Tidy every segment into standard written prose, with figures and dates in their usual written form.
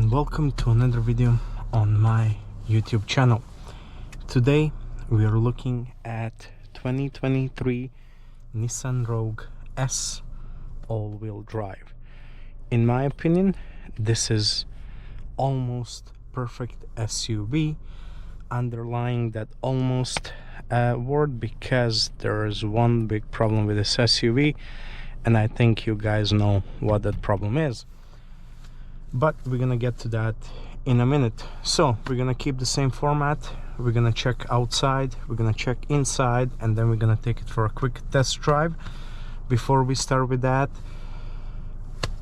and welcome to another video on my YouTube channel. Today we are looking at 2023 Nissan Rogue S all-wheel drive. In my opinion, this is almost perfect SUV, underlying that almost word because there is one big problem with this SUV, and I think you guys know what that problem is. But we're gonna get to that in a minute. So we're gonna keep the same format. We're gonna check outside, we're gonna check inside, and then we're gonna take it for a quick test drive. Before we start with that,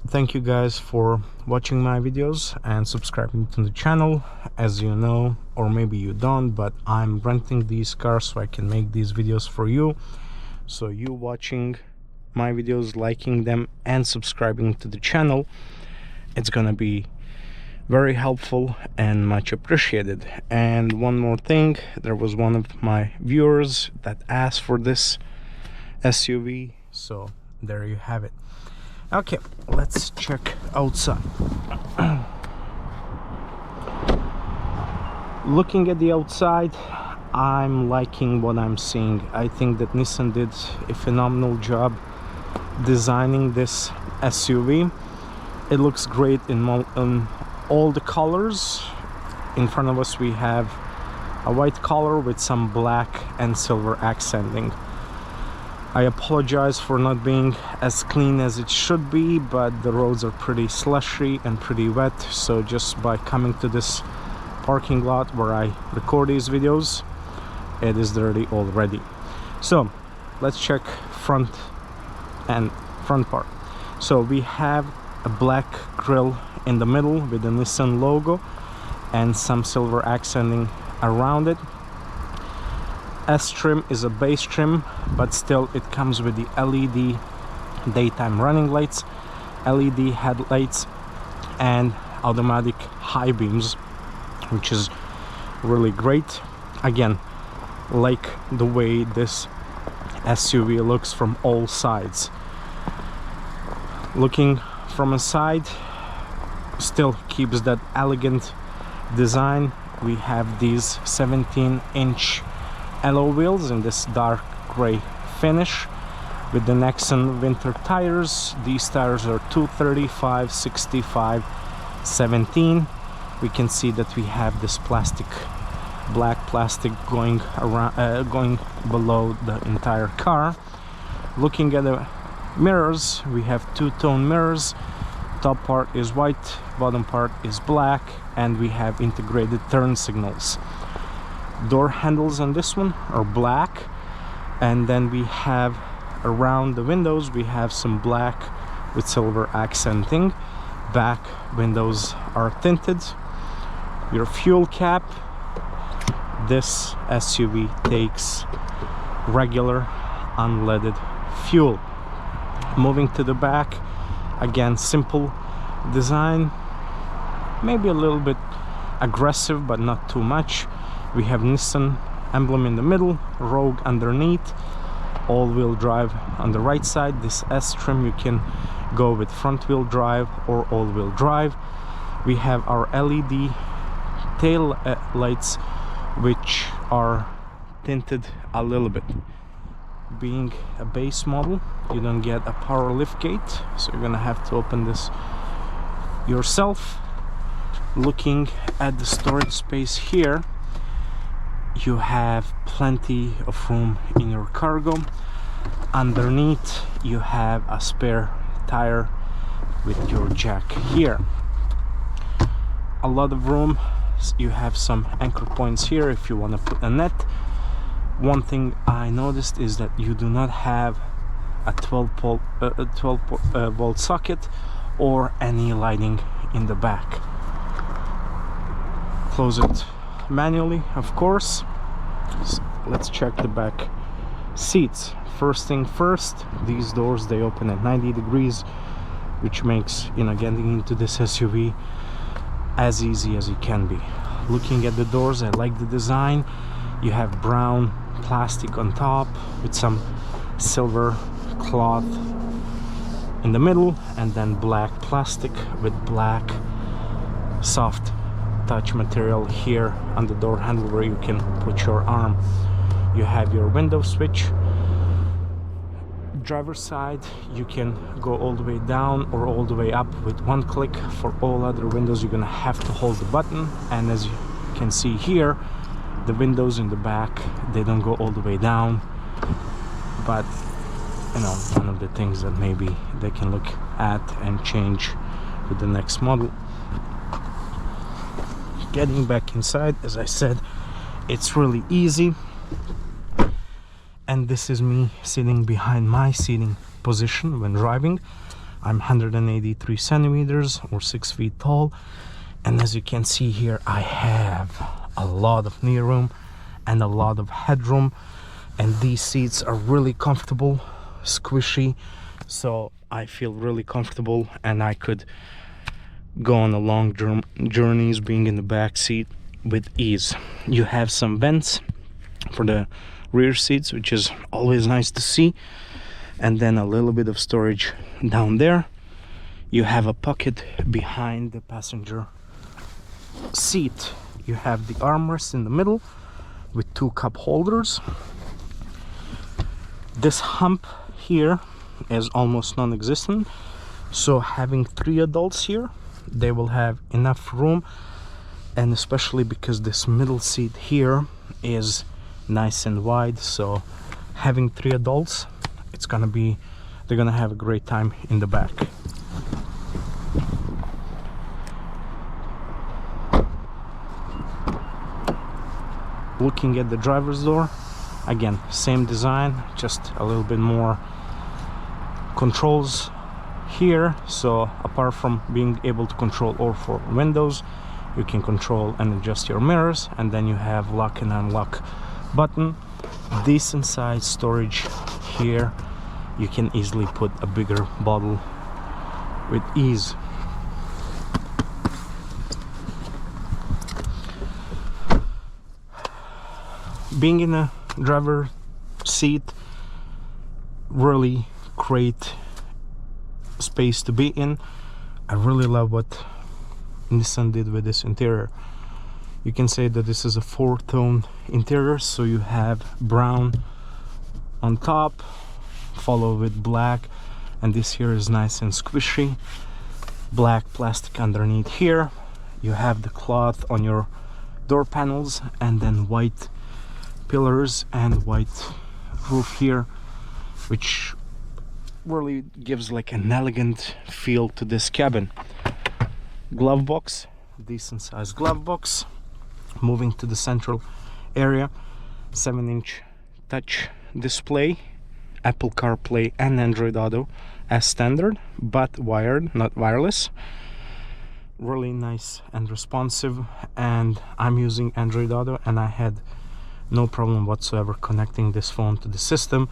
thank you guys for watching my videos and subscribing to the channel. As you know, or maybe you don't, but I'm renting these cars so I can make these videos for you. So you watching my videos, liking them, and subscribing to the channel, it's gonna be very helpful and much appreciated. And one more thing, there was one of my viewers that asked for this SUV, so there you have it. Okay, let's check outside. Looking at the outside, I'm liking what I'm seeing. I think that Nissan did a phenomenal job designing this SUV. It looks great in all the colors. In front of us we have a white color with some black and silver accenting. I apologize for not being as clean as it should be, but the roads are pretty slushy and pretty wet, so just by coming to this parking lot where I record these videos, it is dirty already. So let's check front part. So we have a black grille in the middle with the Nissan logo and some silver accenting around it. S trim is a base trim, but still it comes with the LED daytime running lights, LED headlights, and automatic high beams, which is really great. Again, like the way this SUV looks from all sides. Looking from a side, still keeps that elegant design. We have these 17-inch alloy wheels in this dark gray finish with the Nexon winter tires. These tires are 235, 65, 17. We can see that we have this black plastic going around, going below the entire car. Looking at the mirrors, we have two-tone mirrors. Top part is white, bottom part is black, and we have integrated turn signals. Door handles on this one are black, and then we have around the windows we have some black with silver accenting. Back windows are tinted. Your fuel cap, this SUV takes regular unleaded fuel. Moving to the back, again, simple design, maybe a little bit aggressive but not too much. We have Nissan emblem in the middle, Rogue underneath, all-wheel drive on the right side. This S trim, you can go with front-wheel drive or all-wheel drive. We have our LED tail lights, which are tinted a little bit. Being a base model, you don't get a power lift gate, so you're gonna have to open this yourself. Looking at the storage space here, you have plenty of room in your cargo. Underneath you have a spare tire with your jack here. A lot of room. You have some anchor points here if you want to put a net. One thing I noticed is that you do not have a 12 volt socket or any lighting in the back. Close it manually, of course. Let's check the back seats. First thing first, these doors, they open at 90 degrees, which makes, you know, getting into this SUV as easy as it can be. Looking at the doors, I like the design. You have brown plastic on top with some silver cloth in the middle, and then black plastic with black soft touch material here on the door handle where you can put your arm. You have your window switch. Driver's side, you can go all the way down or all the way up with one click. For all other windows, you're gonna have to hold the button, and as you can see here, the windows in the back, they don't go all the way down, but you know, one of the things that maybe they can look at and change with the next model. Getting back inside, as I said, it's really easy. And this is me sitting behind my seating position when driving. I'm 183 centimeters or 6 feet tall, and as you can see here, I have a lot of knee room and a lot of headroom, and these seats are really comfortable, squishy, so I feel really comfortable, and I could go on a long journeys being in the back seat with ease. You have some vents for the rear seats, which is always nice to see, and then a little bit of storage down there. You have a pocket behind the passenger seat. You have the armrest in the middle with 2 cup holders. This hump here is almost non-existent, so having 3 adults here, they will have enough room, and especially because this middle seat here is nice and wide, so having 3 adults, it's gonna be, they're gonna have a great time in the back. Looking at the driver's door, again, same design, just a little bit more controls here. So apart from being able to control all 4 windows, you can control and adjust your mirrors, and then you have lock and unlock button. Decent size storage here. You can easily put a bigger bottle with ease. Being in a driver seat, really great space to be in. I really love what Nissan did with this interior. You can say that this is a 4-tone interior, so you have brown on top, followed with black, and this here is nice and squishy. Black plastic underneath here. You have the cloth on your door panels, and then white pillars and white roof here, which really gives like an elegant feel to this cabin. Glove box, decent sized glove box. Moving to the central area, 7-inch touch display, Apple CarPlay and Android Auto as standard, but wired, not wireless. Really nice and responsive, and I'm using Android Auto, and I had no problem whatsoever connecting this phone to the system,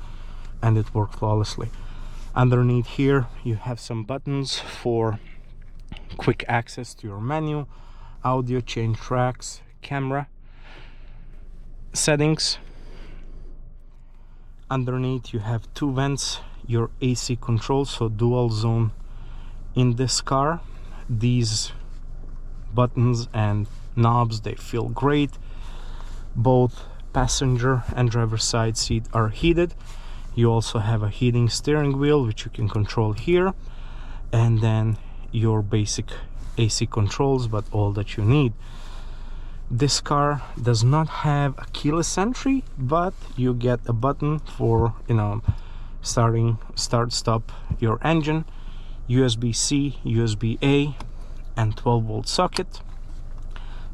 and it worked flawlessly. Underneath here you have some buttons for quick access to your menu, audio, change tracks, camera settings. Underneath you have 2 vents, your AC control, so dual zone in this car. These buttons and knobs, they feel great. Both passenger and driver side seat are heated. You also have a heating steering wheel, which you can control here, and then your basic AC controls, but all that you need. This car does not have a keyless entry, but you get a button for, you know, start stop your engine, USB-C, USB-A, and 12-volt socket.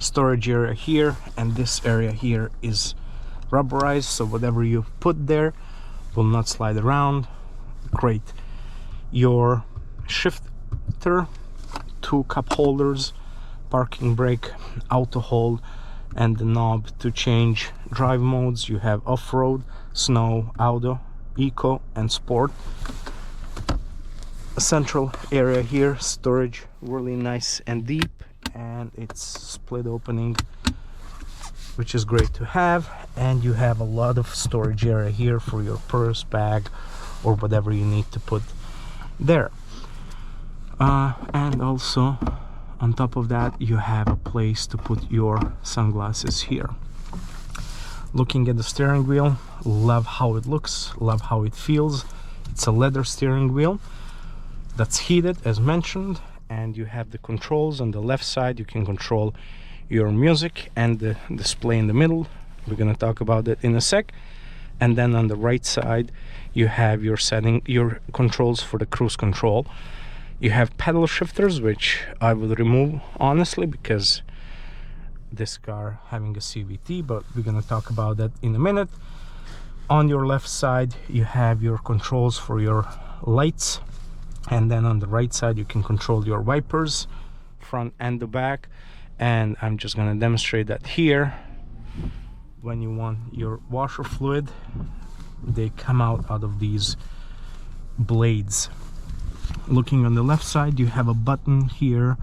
Storage area here, and this area here is rubberized, so whatever you put there will not slide around. Great. Your shifter, 2 cup holders, parking brake, auto hold, and the knob to change drive modes. You have off-road, snow, auto, eco, and sport. A central area here, storage really nice and deep, and it's split opening, which is great to have. And you have a lot of storage area here for your purse, bag, or whatever you need to put there. And also on top of that, you have a place to put your sunglasses here. Looking at the steering wheel, love how it looks, love how it feels. It's a leather steering wheel that's heated, as mentioned, and you have the controls on the left side. You can control your music and the display in the middle. We're going to talk about that in a sec. And then on the right side, you have your controls for the cruise control. You have pedal shifters, which I will remove honestly because this car having a CVT, but we're going to talk about that in a minute. On your left side, you have your controls for your lights, and then on the right side you can control your wipers, front and the back. And I'm just going to demonstrate that here. When you want your washer fluid, they come out of these blades. Looking on the left side, you have a button here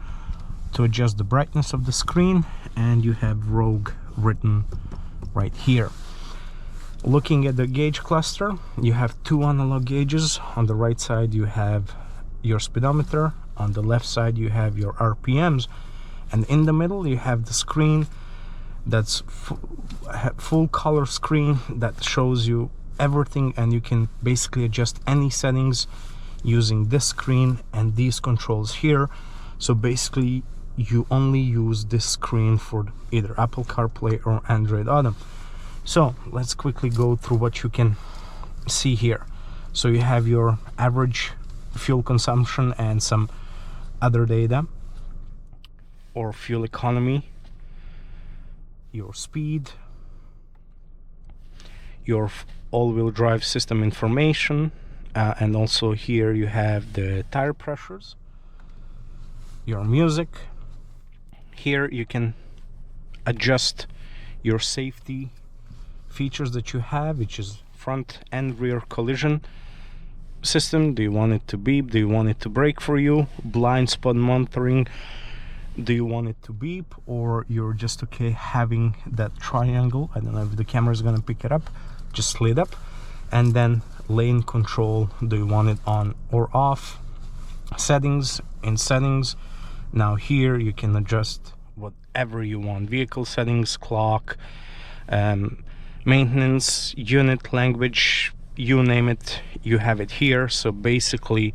to adjust the brightness of the screen, and you have Rogue written right here. Looking at the gauge cluster, you have two analog gauges. On the right side you have your speedometer, on the left side you have your RPMs, and in the middle you have the screen that's full color screen that shows you everything, and you can basically adjust any settings using this screen and these controls here. So basically you only use this screen for either Apple CarPlay or Android Auto. So let's quickly go through what you can see here. So you have your average fuel consumption and some other data, or fuel economy, your speed, your all-wheel drive system information, and also here you have the tire pressures, your music. Here you can adjust your safety features that you have, which is front and rear collision system. Do you want it to beep? Do you want it to brake for you? Blind spot monitoring. Do you want it to beep, or you're just okay having that triangle? I don't know if the camera is going to pick it up, just lit up. And then lane control, do you want it on or off? Settings. In settings, now here you can adjust whatever you want: vehicle settings, clock, maintenance, unit, language, you name it, you have it here. So basically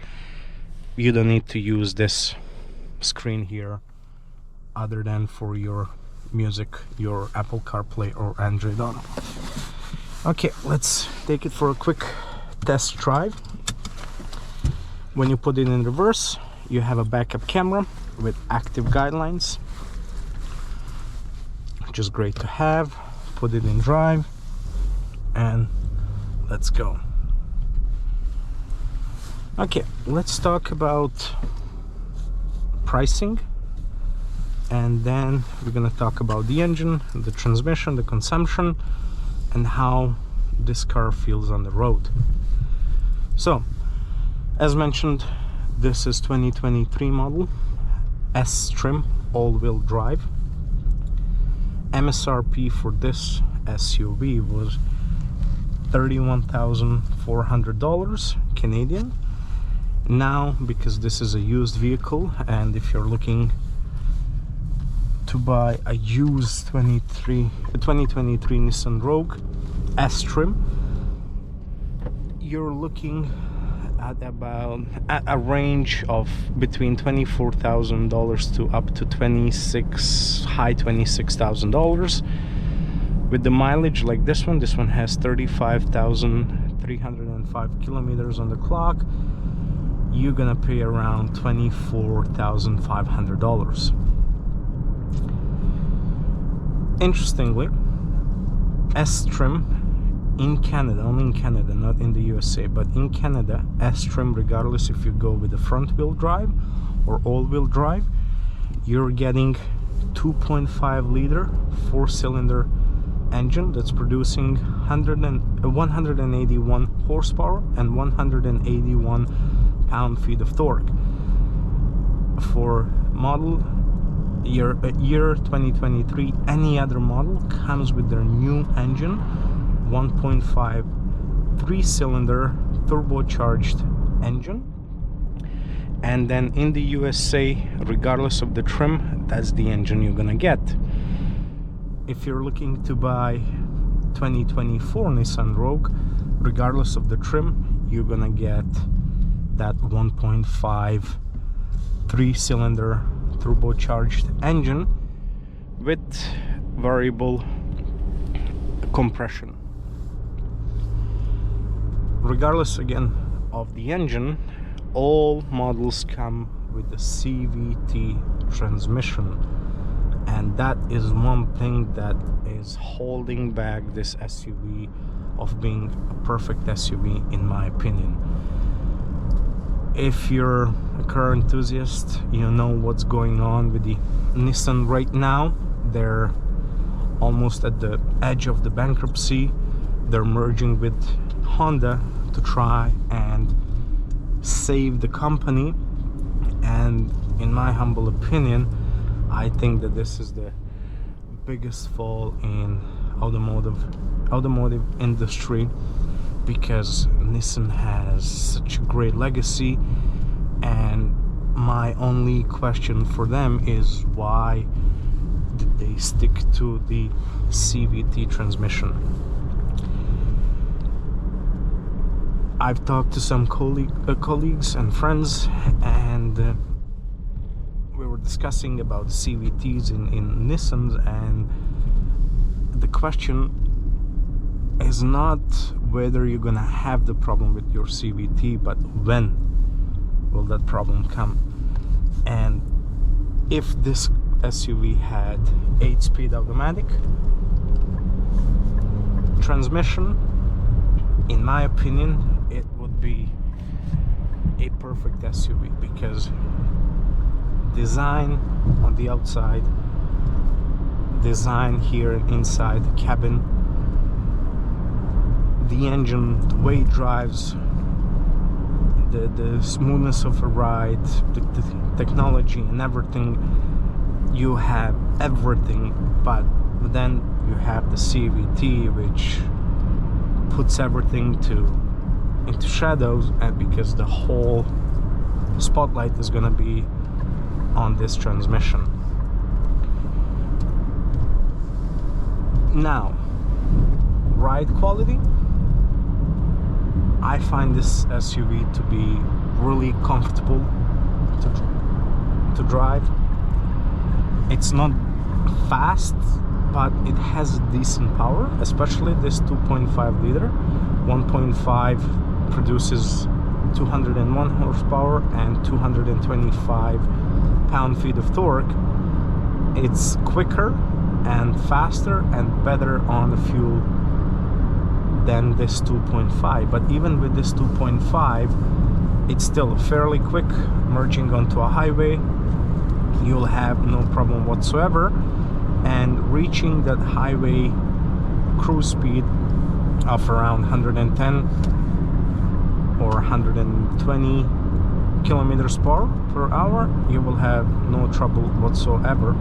you don't need to use this screen here other than for your music, your Apple CarPlay or Android Auto. Okay, let's take it for a quick test drive. When you put it in reverse, you have a backup camera with active guidelines, which is great to have. Put it in drive and let's go. Okay, let's talk about pricing, and then we're gonna talk about the engine, the transmission, the consumption, and how this car feels on the road. So, as mentioned, this is 2023 model, S trim, all-wheel drive. MSRP for this SUV was $31,400 Canadian. Now, because this is a used vehicle, and if you're looking to buy a used 2023 Nissan Rogue S trim, you're looking at about a range of between $24,000 to up to high $26,000. With the mileage like this one has 35,305 kilometers on the clock. You're gonna pay around $24,500. Interestingly, S trim in Canada, only in Canada, not in the USA, but in Canada, S trim, regardless if you go with a front wheel drive or all-wheel drive, you're getting 2.5 liter 4-cylinder engine that's producing 181 horsepower and 181 pound-feet of torque. For model year 2023, any other model comes with their new engine, 1.5 3-cylinder turbocharged engine, And then in the USA, regardless of the trim, that's the engine you're gonna get. If you're looking to buy 2024 Nissan Rogue, regardless of the trim, you're gonna get that 1.5 3-cylinder turbocharged engine with variable compression. Regardless again of the engine, all models come with the CVT transmission, and that is one thing that is holding back this SUV of being a perfect SUV, in my opinion. If you're a car enthusiast, you know what's going on with the Nissan right now. They're almost at the edge of the bankruptcy. They're merging with Honda to try and save the company, and in my humble opinion, I think that this is the biggest fall in automotive industry, because Nissan has such a great legacy, and my only question for them is, why did they stick to the CVT transmission? I've talked to some colleagues and friends, and we were discussing about CVTs in Nissans, and the question is not whether you're gonna have the problem with your CVT, but when will that problem come. And if this SUV had 8-speed automatic transmission, in my opinion, it would be a perfect SUV, because design on the outside, design here inside the cabin, the engine, the way it drives, the smoothness of a ride, the technology and everything, you have everything, but then you have the CVT, which puts everything into shadows, and because the whole spotlight is gonna be on this transmission. Now, ride quality, I find this SUV to be really comfortable to drive. It's not fast, but it has decent power, especially this 2.5 liter. 1.5 produces 201 horsepower and 225 pound-feet of torque. It's quicker and faster and better on the fuel than this 2.5, but even with this 2.5, it's still fairly quick. Merging onto a highway, you'll have no problem whatsoever, and reaching that highway cruise speed of around 110 or 120 kilometers per hour, you will have no trouble whatsoever.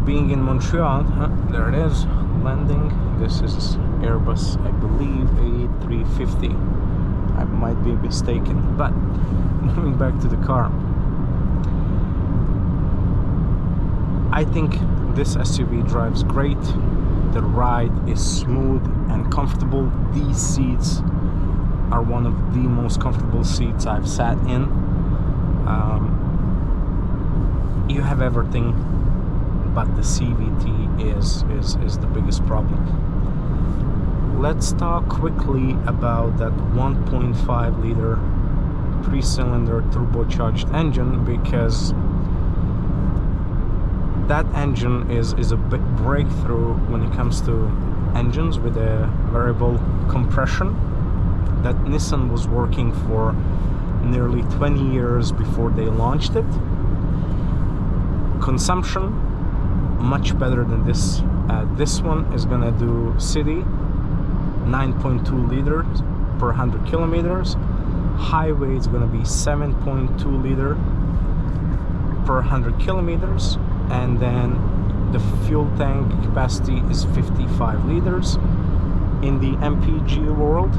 Being in Montreal, there it is, landing. This is Airbus, I believe, A350. I might be mistaken, but moving back to the car, I think this SUV drives great. The ride is smooth and comfortable. These seats are one of the most comfortable seats I've sat in. You have everything, but the CVT is the biggest problem. Let's talk quickly about that 1.5 liter 3-cylinder turbocharged engine, because that engine is a big breakthrough when it comes to engines with a variable compression that Nissan was working for nearly 20 years before they launched it. Consumption much better than this. This one is gonna do city 9.2 liters per 100 kilometers. Highway is gonna be 7.2 liter per 100 kilometers, and then the fuel tank capacity is 55 liters. In the MPG world,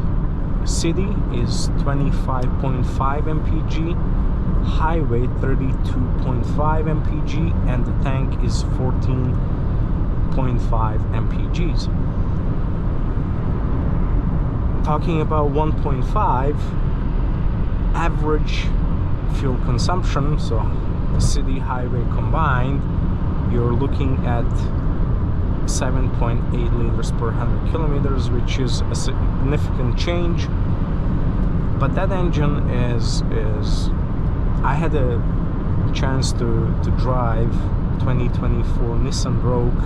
city is 25.5 mpg, highway 32.5 mpg, and the tank is 14.5 mpgs. Talking about 1.5 average fuel consumption, so city highway combined, you're looking at 7.8 liters per 100 kilometers, which is a significant change. But that engine is I had a chance to drive 2024 Nissan Rogue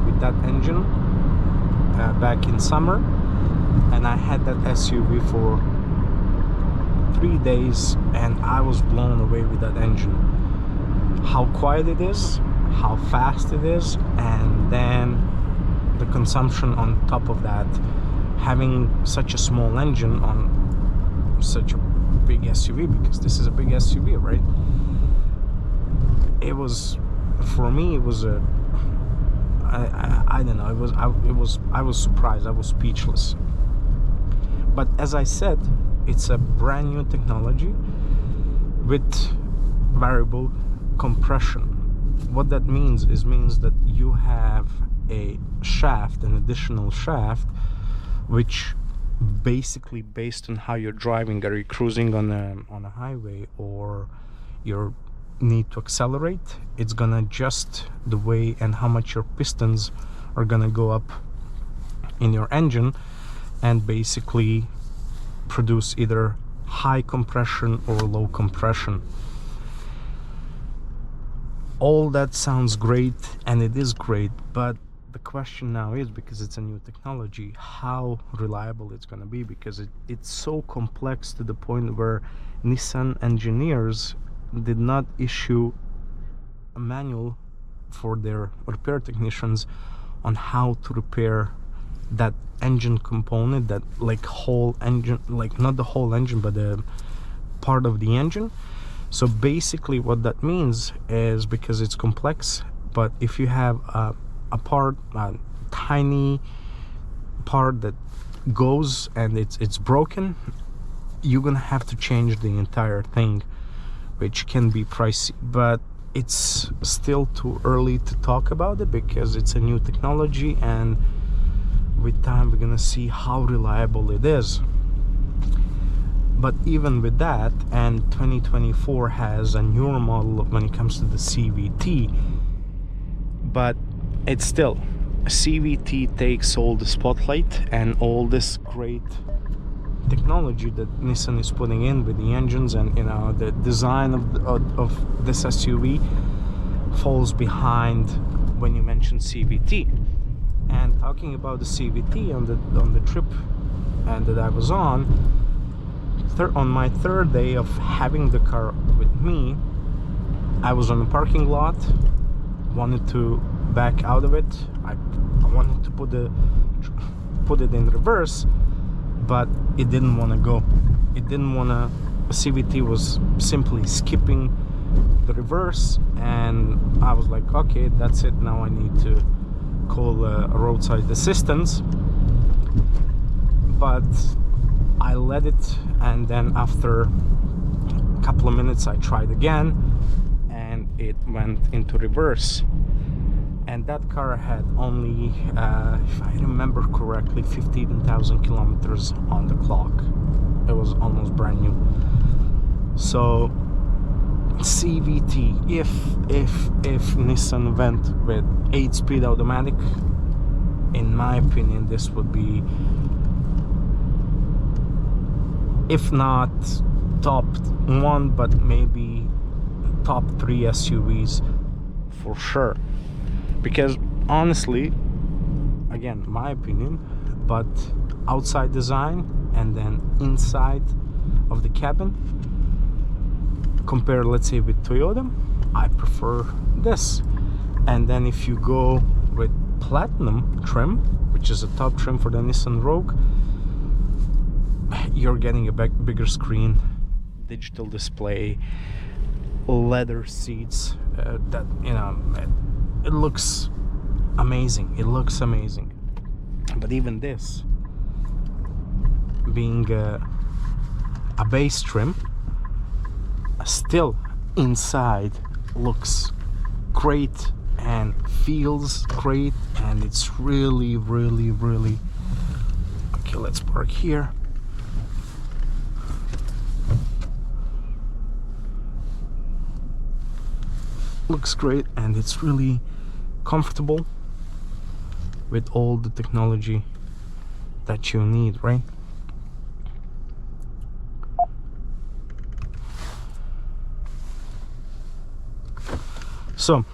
with that engine back in summer, and I had that SUV for 3 days, and I was blown away with that engine. How quiet it is, how fast it is, and then the consumption on top of that, having such a small engine on such a big SUV, because this is a big SUV, right? It was, for me, it was a I don't know, I was surprised, I was speechless. But as I said, it's a brand new technology with variable compression. What that means that you have a shaft, an additional shaft, which basically, based on how you're driving, are you cruising on a highway or you need to accelerate, it's gonna adjust the way and how much your pistons are gonna go up in your engine, and basically produce either high compression or low compression. All that sounds great, and it is great, but the question now is, because it's a new technology, how reliable it's going to be, because it's so complex to the point where Nissan engineers did not issue a manual for their repair technicians on how to repair that engine component, that like whole engine, like not the whole engine but the part of the engine. So basically what that means is, because it's complex, but if you have a tiny part that goes and it's broken, you're gonna have to change the entire thing, which can be pricey. But it's still too early to talk about it, because it's a new technology, and with time we're gonna see how reliable it is. But even with that, and 2024 has a newer model when it comes to the CVT, but it's still, CVT takes all the spotlight and all this great technology that Nissan is putting in with the engines, and you know, the design of this SUV falls behind when you mention CVT. And talking about the CVT, on the trip that I was on my third day of having the car with me, I was on a parking lot, wanted to back out of it. I wanted to put it in reverse, but it didn't want to go. It didn't want to. CVT was simply skipping the reverse, and I was like, okay, that's it. Now I need to call a roadside assistance. But I let it, and then after a couple of minutes I tried again, and it went into reverse. And that car had only, if I remember correctly, 15,000 kilometers on the clock. It was almost brand new. So CVT, if Nissan went with 8-speed automatic, in my opinion, this would be, if not top 1, but maybe top 3 SUVs for sure. Because honestly, again, my opinion, but outside design and then inside of the cabin, compare, let's say, with Toyota, I prefer this. And then if you go with Platinum trim, which is a top trim for the Nissan Rogue, you're getting a bigger screen, digital display, leather seats, that, you know, it looks amazing. It looks amazing. But even this, being a base trim, still inside looks great and feels great, and it's really okay. Let's park here. Looks great, and it's really comfortable with all the technology that you need, right? So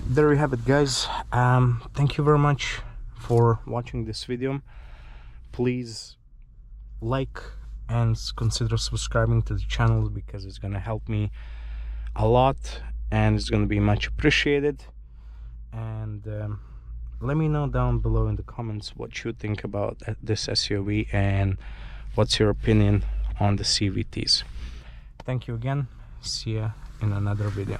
there you have it, guys. Thank you very much for watching this video. Please like and consider subscribing to the channel, because it's gonna help me a lot and it's gonna be much appreciated. And let me know down below in the comments what you think about this SUV and what's your opinion on the CVTs. Thank you again. See ya in another video.